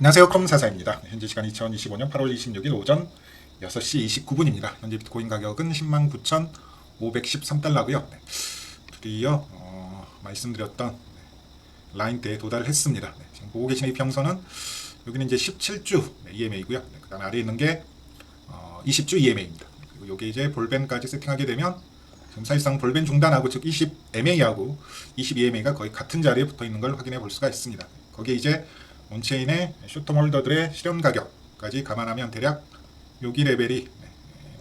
안녕하세요. 컴사사입니다. 현재 시간 2025년 8월 26일 오전 6시 29분입니다. 현재 비트코인 가격은 105,513달러고요. 드디어 말씀드렸던 라인대에 도달했습니다. 지금 보고 계신 이 평선은 여기는 이제 17주 EMA고요. 그 다음에 아래에 있는 게 20주 EMA입니다. 그리고 여기 이제 볼벤까지 세팅하게 되면 지금 사실상 볼벤 중단하고 즉 20 MA하고 20 EMA가 거의 같은 자리에 붙어 있는 걸 확인해 볼 수가 있습니다. 거기에 이제 온체인의 숏텀 홀더들의 실현 가격까지 감안하면 대략 여기 레벨이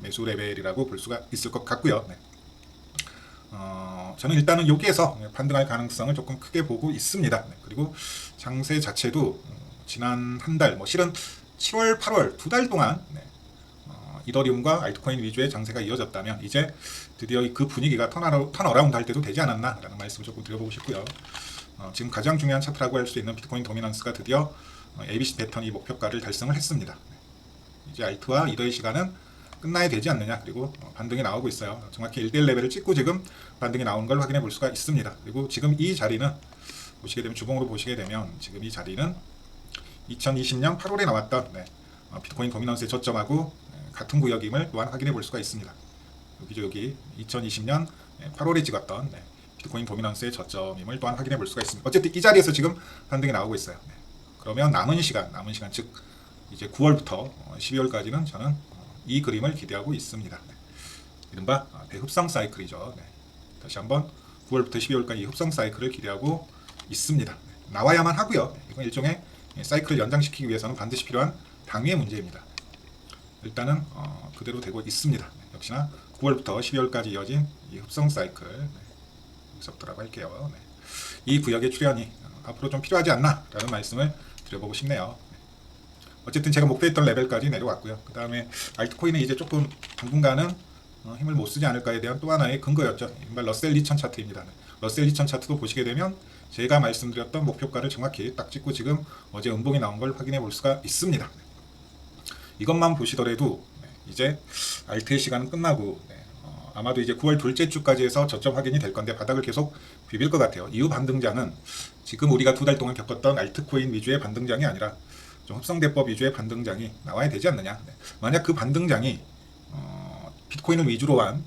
매수 레벨이라고 볼 수가 있을 것 같고요. 저는 일단은 여기에서 반등할 가능성을 조금 크게 보고 있습니다. 그리고 장세 자체도 지난 한 달, 실은 7월, 8월 두 달 동안 이더리움과 알트코인 위주의 장세가 이어졌다면 이제 드디어 그 분위기가 턴어라운드 할 때도 되지 않았나라는 말씀을 조금 드려보고 싶고요. 지금 가장 중요한 차트라고 할 수 있는 비트코인 도미넌스가 드디어 ABC 패턴이 목표가를 달성을 했습니다. 이제 알트와 이더의 시간은 끝나야 되지 않느냐. 그리고 반등이 나오고 있어요. 정확히 1대1 레벨을 찍고 지금 반등이 나오는 걸 확인해 볼 수가 있습니다. 그리고 지금 이 자리는 보시게 되면 주봉으로 보시게 되면 지금 이 자리는 2020년 8월에 나왔던 비트코인 도미넌스의 저점하고 같은 구역임을 또한 확인해 볼 수가 있습니다. 여기 2020년 8월에 찍었던 비트코인 도미넌스의 저점임을 또한 확인해 볼 수가 있습니다. 어쨌든 이 자리에서 지금 반등이 나오고 있어요. 그러면 남은 시간 즉 이제 9월부터 12월까지는 저는 이 그림을 기대하고 있습니다. 이른바 대흡성 사이클이죠. 다시 한번 9월부터 12월까지 이 흡성 사이클을 기대하고 있습니다. 나와야만 하고요. 이건 일종의 사이클을 연장시키기 위해서는 반드시 필요한 당위의 문제입니다. 일단은 그대로 되고 있습니다. 역시나 9월부터 12월까지 이어진 이 흡성 사이클 여기서부터라고 할게요. 이 구역의 출현이 앞으로 좀 필요하지 않나라는 말씀을 드려보고 싶네요. 어쨌든 제가 목표했던 레벨까지 내려왔고요. 그 다음에 알트코인은 이제 조금 당분간은 힘을 못 쓰지 않을까에 대한 또 하나의 근거였죠. 이른바 러셀 2000 차트입니다. 러셀 2000 차트도 보시게 되면 제가 말씀드렸던 목표가를 정확히 딱 찍고 지금 어제 음봉이 나온 걸 확인해 볼 수가 있습니다. 이것만 보시더라도 이제 알트의 시간은 끝나고 아마도 이제 9월 둘째 주까지 해서 저점 확인이 될 건데 바닥을 계속 비빌 것 같아요. 이후 반등장은 지금 우리가 두 달 동안 겪었던 알트코인 위주의 반등장이 아니라 좀 흡성대법 위주의 반등장이 나와야 되지 않느냐. 만약 그 반등장이 비트코인을 위주로 한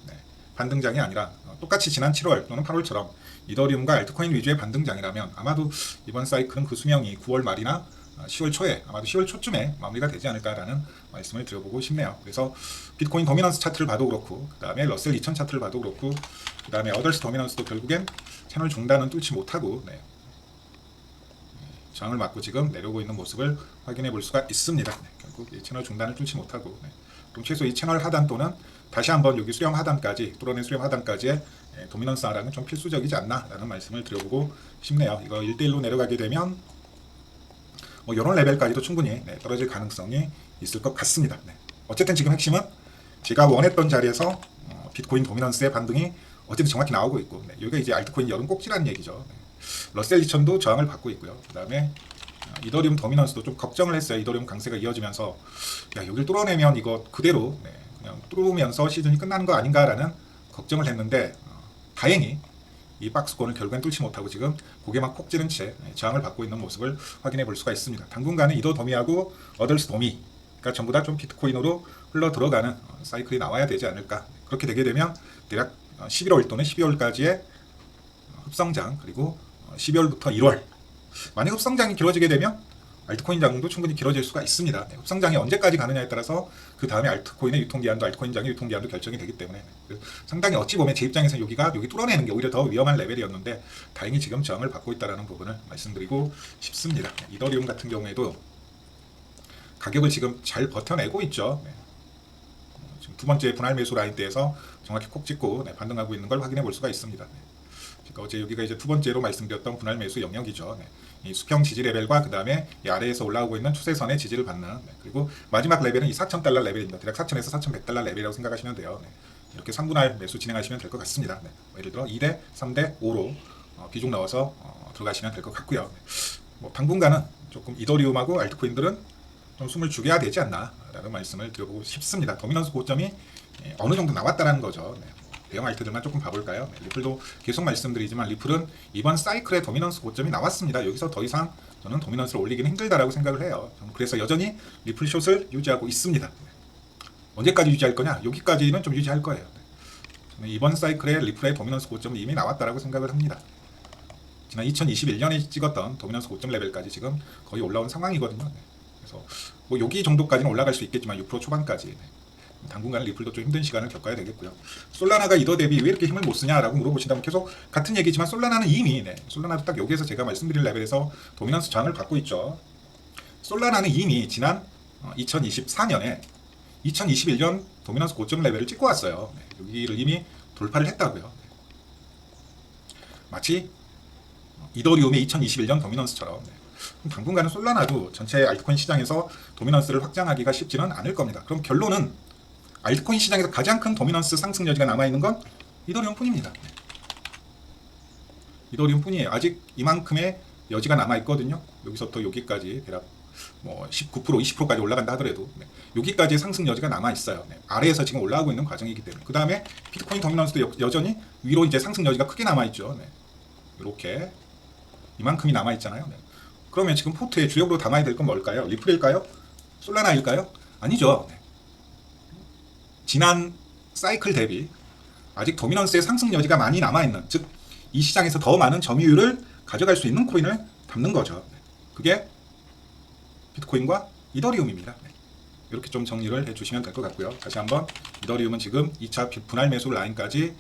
반등장이 아니라 똑같이 지난 7월 또는 8월처럼 이더리움과 알트코인 위주의 반등장이라면 아마도 이번 사이클은 그 수명이 9월 말이나 10월 초에 아마도 10월 초쯤에 마무리가 되지 않을까라는 말씀을 드려보고 싶네요. 그래서 비트코인 도미넌스 차트를 봐도 그렇고 그 다음에 러셀 2000 차트를 봐도 그렇고 그 다음에 어덜스 도미넌스도 결국엔 채널 중단은 뚫지 못하고 저항을 맞고 지금 내려오고 있는 모습을 확인해 볼 수가 있습니다. 결국 이 채널 중단을 뚫지 못하고 그럼 최소 이 채널 하단 또는 다시 한번 여기 수렴 하단까지 뚫어낸 수렴 하단까지의 도미넌스 하락은 좀 필수적이지 않나라는 말씀을 드려보고 싶네요. 이거 1대1로 내려가게 되면 이런 레벨까지도 충분히 떨어질 가능성이 있을 것 같습니다. 어쨌든 지금 핵심은 제가 원했던 자리에서 비트코인 도미넌스의 반등이 어쨌든 정확히 나오고 있고 여기가 이제 알트코인 여름 꼭지라는 얘기죠. 러셀 2000도 저항을 받고 있고요. 그 다음에 이더리움 도미넌스도 좀 걱정을 했어요. 이더리움 강세가 이어지면서 여기를 뚫어내면 이거 그대로 그냥 뚫으면서 시즌이 끝나는 거 아닌가라는 걱정을 했는데 다행히 이 박스권을 결국엔 뚫지 못하고 지금 고개만 콕 찌른 채 저항을 받고 있는 모습을 확인해 볼 수가 있습니다. 당분간은 이더 도미하고 어덜스 도미가 전부 다 좀 비트코인으로 흘러 들어가는 사이클이 나와야 되지 않을까. 그렇게 되게 되면 대략 11월 또는 12월까지의 흡성장 그리고 12월부터 1월 만약 흡성장이 길어지게 되면 알트코인 장도 충분히 길어질 수가 있습니다. 흡성장이 언제까지 가느냐에 따라서 그 다음에 알트코인의 유통기한도 알트코인 장의 유통기한도 결정이 되기 때문에 상당히 어찌 보면 제 입장에서 여기 뚫어내는 게 오히려 더 위험한 레벨이었는데 다행히 지금 저항을 받고 있다는 부분을 말씀드리고 싶습니다. 이더리움 같은 경우에도 가격을 지금 잘 버텨내고 있죠. 지금 두 번째 분할 매수 라인대에서 정확히 콕 찍고 반등하고 있는 걸 확인해 볼 수가 있습니다. 그러니까 어제 여기가 이제 두 번째로 말씀드렸던 분할 매수 영역이죠. 이 수평 지지 레벨과 그 다음에 이 아래에서 올라오고 있는 추세선의 지지를 받는 그리고 마지막 레벨은 이 4,000달러 레벨입니다. 대략 4,000에서 4,100달러 레벨이라고 생각하시면 돼요. 이렇게 3분할 매수 진행하시면 될 것 같습니다. 예를 들어 2대 3대 5로 비중 넣어서 들어가시면 될 것 같고요. 당분간은 조금 이더리움하고 알트코인들은 좀 숨을 죽여야 되지 않나라는 말씀을 드려보고 싶습니다. 도미넌스 고점이 어느 정도 나왔다는 거죠. 대형 알트들만 조금 봐볼까요? 네, 리플도 계속 말씀드리지만 리플은 이번 사이클의 도미넌스 고점이 나왔습니다. 여기서 더 이상 저는 도미넌스를 올리기는 힘들다라고 생각을 해요. 그래서 여전히 리플 숏을 유지하고 있습니다. 네. 언제까지 유지할 거냐? 여기까지는 좀 유지할 거예요. 네. 저는 이번 사이클의 리플의 도미넌스 고점이 이미 나왔다라고 생각을 합니다. 지난 2021년에 찍었던 도미넌스 고점 레벨까지 지금 거의 올라온 상황이거든요. 네. 그래서 뭐 여기 정도까지는 올라갈 수 있겠지만 6% 초반까지 네. 당분간 리플도 좀 힘든 시간을 겪어야 되겠고요. 솔라나가 이더 대비 왜 이렇게 힘을 못 쓰냐라고 물어보신다면 계속 같은 얘기지만 솔라나는 이미 솔라나도 딱 여기에서 제가 말씀드린 레벨에서 도미넌스 저항을 받고 있죠. 솔라나는 이미 지난 2024년에 2021년 도미넌스 고점 레벨을 찍고 왔어요. 네, 여기를 이미 돌파를 했다고요. 네. 마치 이더리움의 2021년 도미넌스처럼 네. 당분간은 솔라나도 전체 알트코인 시장에서 도미넌스를 확장하기가 쉽지는 않을 겁니다. 그럼 결론은 알트코인 시장에서 가장 큰 도미넌스 상승 여지가 남아있는 건 이더리움 뿐입니다. 네. 이더리움 뿐이에요. 아직 이만큼의 여지가 남아있거든요. 여기서부터 여기까지 대략 뭐 19%, 20%까지 올라간다 하더라도 네. 여기까지의 상승 여지가 남아있어요. 네. 아래에서 지금 올라가고 있는 과정이기 때문에 그 다음에 비트코인 도미넌스도 여전히 위로 이제 상승 여지가 크게 남아있죠. 네. 이렇게 이만큼이 남아있잖아요. 네. 그러면 지금 포트에 주력으로 담아야 될 건 뭘까요? 리플일까요? 솔라나일까요? 아니죠. 네. 지난 사이클 대비 아직 도미넌스의 상승 여지가 많이 남아있는, 즉 이 시장에서 더 많은 점유율을 가져갈 수 있는 코인을 담는 거죠. 네. 그게 비트코인과 이더리움입니다. 네. 이렇게 좀 정리를 해주시면 될 것 같고요. 다시 한번 이더리움은 지금 2차 분할 매수 라인까지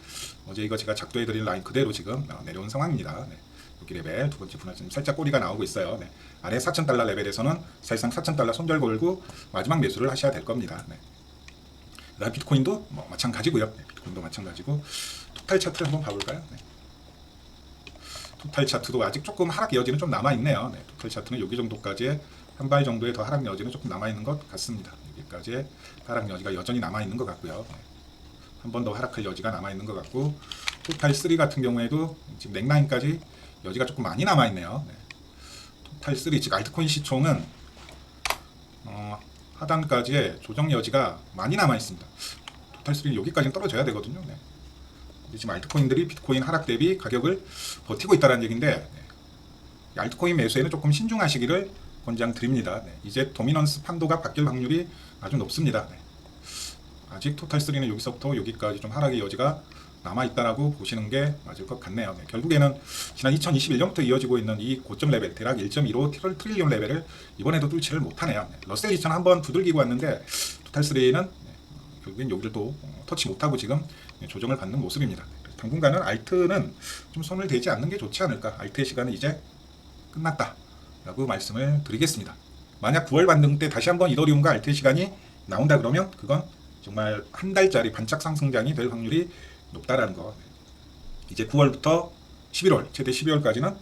어제 이거 제가 작도해드린 라인 그대로 지금 내려온 상황입니다. 네. 여기 레벨 두 번째 분할 살짝 꼬리가 나오고 있어요. 네. 아래 4,000달러 레벨에서는 사실상 4,000달러 손절 걸고 마지막 매수를 하셔야 될 겁니다. 네. 그다음 비트코인도 뭐 마찬가지고요. 네. 비트코인도 마찬가지고 토탈 차트를 한번 봐볼까요? 네. 토탈 차트도 아직 조금 하락 여지는 좀 남아있네요. 네. 토탈 차트는 여기 정도까지의 한 발 정도의 더 하락 여지는 조금 남아있는 것 같습니다. 여기까지의 하락 여지가 여전히 남아있는 것 같고요. 네. 한 번 더 하락할 여지가 남아있는 것 같고 토탈 3 같은 경우에도 지금 넥라인까지 여지가 조금 많이 남아있네요. 네. 토탈 3, 즉 알트코인 시총은 하단까지의 조정 여지가 많이 남아있습니다. 토탈 3는 여기까지는 떨어져야 되거든요. 네. 지금 알트코인들이 비트코인 하락 대비 가격을 버티고 있다는 얘기인데 네. 알트코인 매수에는 조금 신중하시기를 권장드립니다. 네. 이제 도미넌스 판도가 바뀔 확률이 아주 높습니다. 네. 아직 토탈 3는 여기서부터 여기까지 좀 하락의 여지가 남아있다라고 보시는 게 맞을 것 같네요. 네. 결국에는 지난 2021년부터 이어지고 있는 이 고점 레벨 대략 1.15 트릴리온 레벨을 이번에도 뚫지를 못하네요. 네. 러셀 2000 한번 두들기고 왔는데 토탈 3는 결국엔 여기를 또 터치 못하고 지금 조정을 받는 모습입니다. 당분간은 알트는 좀 손을 대지 않는 게 좋지 않을까. 알트의 시간은 이제 끝났다 라고 말씀을 드리겠습니다. 만약 9월 반등 때 다시 한번 이더리움과 알트의 시간이 나온다 그러면 그건 정말 한 달짜리 반짝 상승장이 될 확률이 높다라는 거. 이제 9월부터 11월, 최대 12월까지는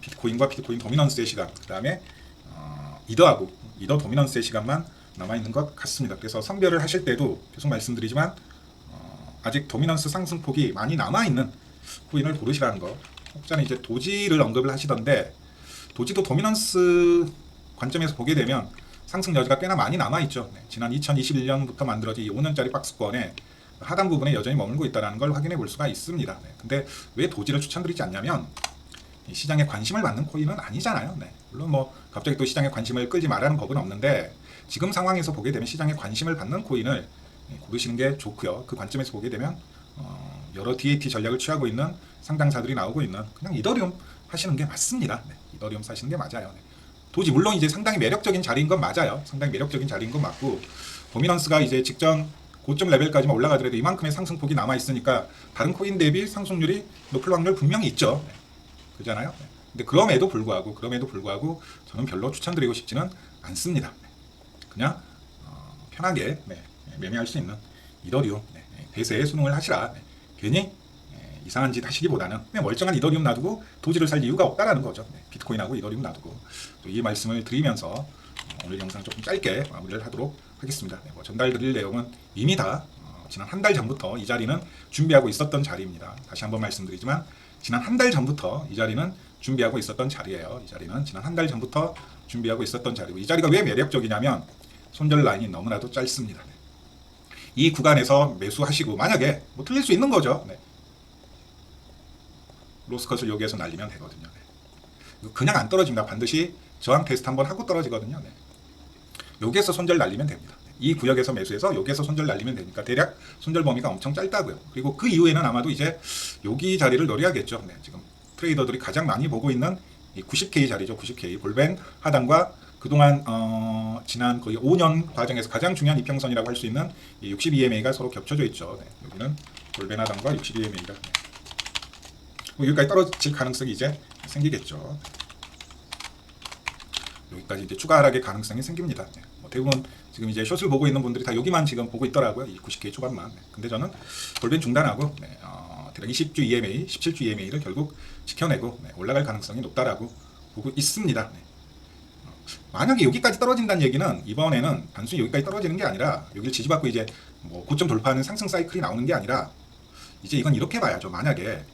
비트코인과 비트코인 도미넌스의 시간, 그 다음에 이더하고 이더 도미넌스의 시간만 남아있는 것 같습니다. 그래서 선별을 하실 때도 계속 말씀드리지만 아직 도미넌스 상승폭이 많이 남아있는 코인을 고르시라는 거. 혹자는 이제 도지를 언급을 하시던데 도지도 도미넌스 관점에서 보게 되면 상승 여지가 꽤나 많이 남아있죠. 네. 지난 2021년부터 만들어진 5년짜리 박스권에 하단 부분에 여전히 머물고 있다는 걸 확인해 볼 수가 있습니다. 네. 근데 왜 도지를 추천드리지 않냐면 시장에 관심을 받는 코인은 아니잖아요. 네. 물론 뭐 갑자기 또 시장에 관심을 끌지 말라는 법은 없는데 지금 상황에서 보게 되면 시장에 관심을 받는 코인을 고르시는 게 좋고요. 그 관점에서 보게 되면 여러 DAT 전략을 취하고 있는 상장사들이 나오고 있는 그냥 이더리움 하시는 게 맞습니다. 네. 이더리움 사시는 게 맞아요. 네. 도지 물론 이제 상당히 매력적인 자리인 건 맞아요. 상당히 매력적인 자리인 건 맞고 도미넌스가 이제 직전 고점 레벨까지만 올라가더라도 이만큼의 상승폭이 남아 있으니까 다른 코인 대비 상승률이 높을 확률 분명히 있죠. 네. 그잖아요. 네. 근데 그럼에도 불구하고 저는 별로 추천드리고 싶지는 않습니다. 네. 그냥 편하게 매매할 수 있는 이더리움 대세에 순응을 하시라. 네. 괜히 이상한 짓 하시기보다는 그냥 멀쩡한 이더리움 놔두고 도지를 살 이유가 없다라는 거죠. 네. 비트코인하고 이더리움 놔두고 또 이 말씀을 드리면서 오늘 영상 조금 짧게 마무리를 하도록 하겠습니다. 네. 뭐 전달드릴 내용은 이미 다 지난 한 달 전부터 이 자리는 준비하고 있었던 자리입니다. 다시 한번 말씀드리지만 지난 한 달 전부터 이 자리는 준비하고 있었던 자리예요. 이 자리는 지난 한 달 전부터 준비하고 있었던 자리고 이 자리가 왜 매력적이냐면 손절 라인이 너무나도 짧습니다. 이 구간에서 매수하시고 만약에 뭐 틀릴 수 있는 거죠. 네. 로스컷을 여기에서 날리면 되거든요. 네. 그냥 안 떨어집니다. 반드시 저항 테스트 한번 하고 떨어지거든요. 네. 여기에서 손절 날리면 됩니다. 이 구역에서 매수해서 여기에서 손절 날리면 되니까 대략 손절 범위가 엄청 짧다고요. 그리고 그 이후에는 아마도 이제 여기 자리를 노려야겠죠. 네. 지금 트레이더들이 가장 많이 보고 있는 이 90K 자리죠. 90K 볼벤 하단과 그동안 지난 거의 5년 과정에서 가장 중요한 이평선이라고 할 수 있는 이 62EMA가 서로 겹쳐져 있죠. 네. 여기는 볼벤 하단과 62EMA가 여기까지 떨어질 가능성이 이제 생기겠죠. 여기까지 이제 추가 하락의 가능성이 생깁니다. 네. 뭐 대부분 지금 이제 숏을 보고 있는 분들이 다 여기만 지금 보고 있더라고요. 이 90K 초반만. 네. 근데 저는 볼벤 중단하고 네. 대략 20주 EMA, 17주 EMA를 결국 지켜내고 네. 올라갈 가능성이 높다라고 보고 있습니다. 네. 만약에 여기까지 떨어진다는 얘기는 이번에는 단순히 여기까지 떨어지는 게 아니라 여기를 지지받고 이제 뭐 고점 돌파하는 상승 사이클이 나오는 게 아니라 이제 이건 이렇게 봐야죠. 만약에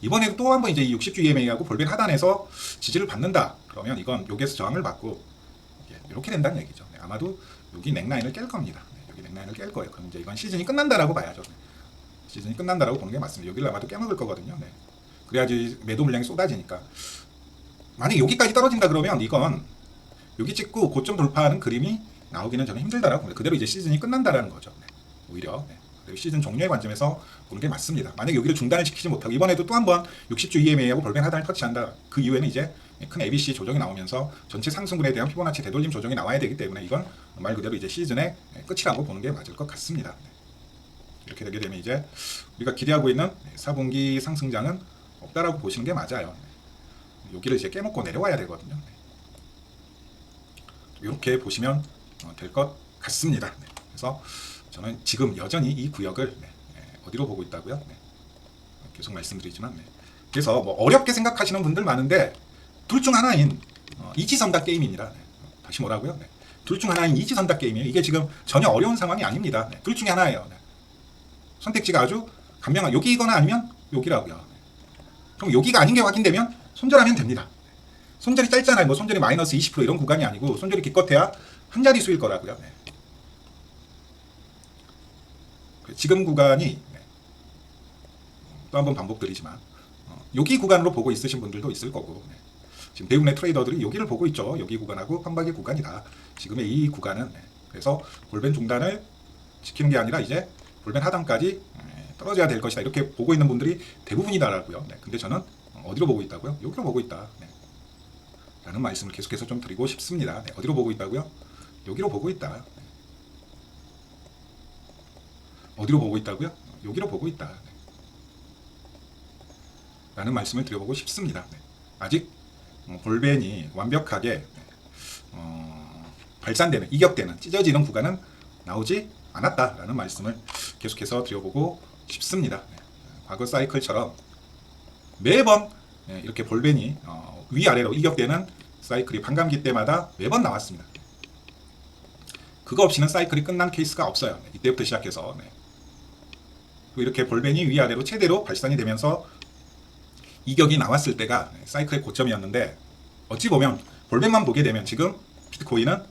이번에 또 한번 이제 60주 EMA하고 볼벤 하단에서 지지를 받는다. 그러면 이건 여기에서 저항을 받고 이렇게 된다는 얘기죠. 네, 아마도 여기 넥라인을 깰 겁니다. 네, 여기 넥라인을 깰 거예요. 그럼 이제 이건 시즌이 끝난다라고 봐야죠. 네, 시즌이 끝난다라고 보는 게 맞습니다. 여기를 아마도 깨먹을 거거든요. 네, 그래야지 매도 물량이 쏟아지니까. 만약 여기까지 떨어진다 그러면 이건 여기 찍고 고점 돌파하는 그림이 나오기는 저는 힘들다라고 봅니다. 그대로 이제 시즌이 끝난다라는 거죠. 네, 오히려 시즌 종료의 관점에서 보는 게 맞습니다. 만약 여기를 중단을 시키지 못하고 이번에도 또 한번 60주 EMA하고 볼벤 하단을 터치한다. 그 이후에는 이제 큰 ABC 조정이 나오면서 전체 상승분에 대한 피보나치 되돌림 조정이 나와야 되기 때문에 이건 말 그대로 이제 시즌의 끝이라고 보는 게 맞을 것 같습니다. 이렇게 되게 되면 이제 우리가 기대하고 있는 4분기 상승장은 없다라고 보시는 게 맞아요. 여기를 이제 깨먹고 내려와야 되거든요. 이렇게 보시면 될 것 같습니다. 그래서 저는 지금 여전히 이 구역을 어디로 보고 있다고요? 계속 말씀드리지만 그래서 뭐 어렵게 생각하시는 분들 많은데 둘 중 하나인 이지선다 게임입니다. 다시 뭐라고요? 둘 중 하나인 이지선다 게임이에요. 이게 지금 전혀 어려운 상황이 아닙니다. 둘 중에 하나예요. 선택지가 아주 간명한 여기거나 아니면 여기라고요. 그럼 여기가 아닌 게 확인되면 손절하면 됩니다. 손절이 짧잖아요. 뭐 손절이 마이너스 20% 이런 구간이 아니고 손절이 기껏해야 한 자릿수일 거라고요. 지금 구간이 또 한번 반복드리지만 여기 구간으로 보고 있으신 분들도 있을 거고 지금 대부분의 트레이더들이 여기를 보고 있죠. 여기 구간하고 판박이 구간이다. 지금의 이 구간은 그래서 볼벤 중단을 지키는 게 아니라 이제 볼벤 하단까지 떨어져야 될 것이다. 이렇게 보고 있는 분들이 대부분이다라고요. 근데 저는 어디로 보고 있다고요? 여기로 보고 있다. 라는 말씀을 계속해서 좀 드리고 싶습니다. 어디로 보고 있다고요? 여기로 보고 있다. 어디로 보고 있다고요? 여기로 보고 있다. 라는 말씀을 드려보고 싶습니다. 아직 볼벤이 완벽하게 발산되는, 이격되는, 찢어지는 구간은 나오지 않았다라는 말씀을 계속해서 드려보고 싶습니다. 과거 사이클처럼 매번 이렇게 볼벤이 위아래로 이격되는 사이클이 반감기 때마다 매번 나왔습니다. 그거 없이는 사이클이 끝난 케이스가 없어요. 이때부터 시작해서 이렇게 볼벤이 위아래로 최대로 발산이 되면서 이격이 나왔을 때가 사이클의 고점이었는데 어찌 보면 볼벤만 보게 되면 지금 비트코인은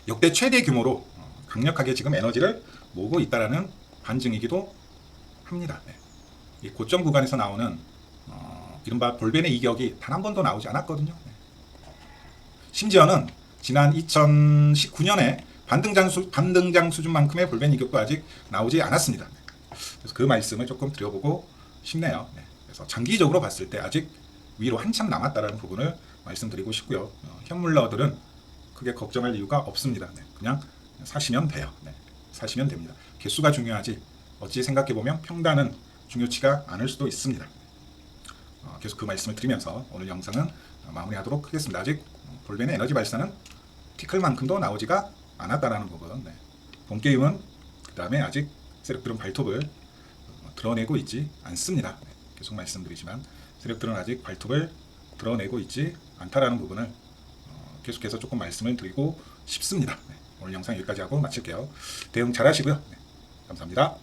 역대 최대 규모로 강력하게 지금 에너지를 모으고 있다라는 반증이기도 합니다. 이 고점 구간에서 나오는 이른바 볼벤의 이격이 단 한 번도 나오지 않았거든요. 심지어는 지난 2019년에 반등장 수준만큼의 볼벤 이격도 아직 나오지 않았습니다. 그래서 그 말씀을 조금 드려보고 싶네요. 그래서 장기적으로 봤을 때 아직 위로 한참 남았다라는 부분을 말씀드리고 싶고요. 현물러들은 크게 걱정할 이유가 없습니다. 그냥 사시면 돼요. 사시면 됩니다. 개수가 중요하지 어찌 생각해보면 평단은 중요치가 않을 수도 있습니다. 계속 그 말씀을 드리면서 오늘 영상은 마무리하도록 하겠습니다. 아직 볼벤의 에너지 발산은 티클만큼도 나오지가 않았다라는 부분. 본 게임은 그 다음에 아직 세력들은 발톱을 드러내고 있지 않습니다. 계속 말씀드리지만 세력들은 아직 발톱을 드러내고 있지 않다라는 부분을 계속해서 조금 말씀을 드리고 싶습니다. 오늘 영상 여기까지 하고 마칠게요. 대응 잘 하시고요. 감사합니다.